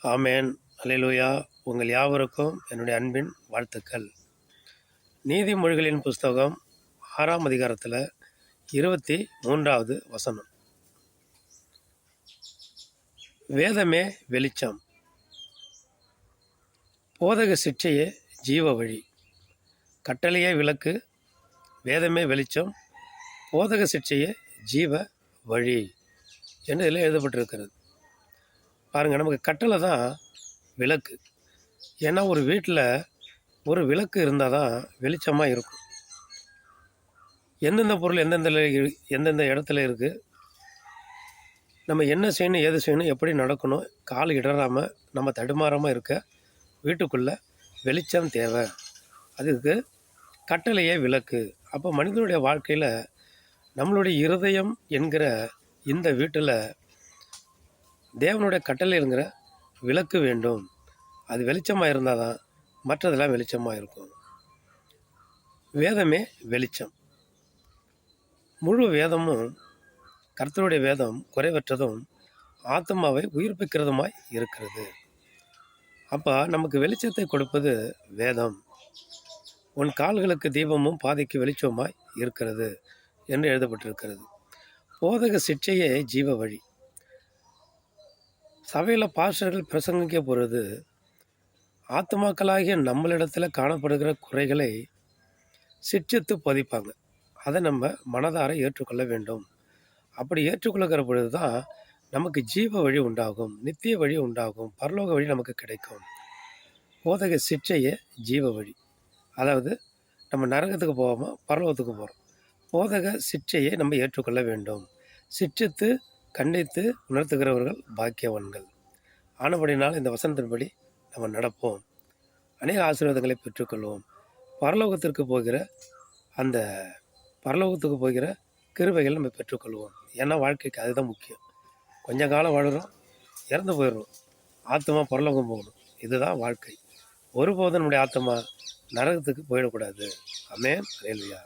ஆமேன். அல்லேலூயா. உங்கள் யாவருக்கும் என்னுடைய அன்பின் வாழ்த்துக்கள். நீதிமொழிகளின் புஸ்தகம் 6ஆம் அதிகாரத்தில் 23வது வசனம். வேதமே வெளிச்சம், போதக சிற்றையே ஜீவ வழி. கட்டளையே விளக்கு, வேதமே வெளிச்சம், போதக சிற்றையே ஜீவ வழி என்று இதில் எழுதப்பட்டிருக்கிறது. பாருங்கள், நமக்கு கட்டளை தான் விளக்கு. ஏன்னா ஒரு வீட்டில் ஒரு விளக்கு இருந்தால் தான் வெளிச்சமாக இருக்கும். எந்தெந்த பொருள் எந்தெந்த இடத்துல இருக்குது, நம்ம என்ன செய்யணும், ஏது செய்யணும், எப்படி நடக்கணும், கால் இடறாமல் நம்ம தடுமாறாமல் இருக்க வீட்டுக்குள்ளே வெளிச்சம் தேவை. அதுக்கு கட்டளையே விளக்கு. அப்போ மனிதனுடைய வாழ்க்கையில் நம்மளுடைய இருதயம் என்கிற இந்த வீட்டில் தேவனுடைய கட்டளைங்கிற விளக்கு வேண்டும். அது வெளிச்சமாக இருந்தால் தான் மற்றதெல்லாம் வெளிச்சமாக இருக்கும். வேதமே வெளிச்சம். முழு வேதமும், கர்த்தருடைய வேதம் குறைவற்றதும் ஆத்மாவை உயிர்ப்பிக்கிறதுமாய் இருக்கிறது. அப்போ நமக்கு வெளிச்சத்தை கொடுப்பது வேதம். உன் கால்களுக்கு தீபமும் பாதைக்கு வெளிச்சமாய் இருக்கிறது என்று எழுதப்பட்டிருக்கிறது. போதக சிற்றையே ஜீவ வழி. சபையில் பாஸ்டர்கள் பிரசங்கிக்க போகிறது ஆத்மாக்களாகிய நம்மளிடத்தில் காணப்படுகிற குறைகளை சிற்சித்து பதிப்பாங்க. அதை நம்ம மனதார ஏற்றுக்கொள்ள வேண்டும். அப்படி ஏற்றுக்கொள்ளுகிற பொழுது தான் நமக்கு ஜீவ வழி உண்டாகும், நித்திய வழி உண்டாகும், பரலோக வழி நமக்கு கிடைக்கும். போதக சிற்றையே ஜீவ வழி. அதாவது நம்ம நரகத்துக்கு போகாமல் பரலோகத்துக்கு போகிறோம். போதக சிற்றையை நம்ம ஏற்றுக்கொள்ள வேண்டும். சிற்றித்து கண்டித்து உணர்த்துகிறவர்கள் பாக்கியவான்கள். ஆனபடினால் இந்த வசனத்தின்படி நம்ம நடப்போம். அநேக ஆசீர்வாதங்களை பெற்றுக்கொள்வோம். பரலோகத்திற்கு போகிற கிருபைகள் நம்ம பெற்றுக்கொள்வோம். ஏன்னா வாழ்க்கைக்கு அதுதான் முக்கியம். கொஞ்ச காலம் வாழுறோம், இறந்து போயிடுறோம். ஆத்மா பரலோகம் போகணும். இதுதான் வாழ்க்கை. ஒருபோதும் நம்முடைய ஆத்மா நரகத்துக்கு போயிடக்கூடாது. ஆமென். அல்லேலூயா.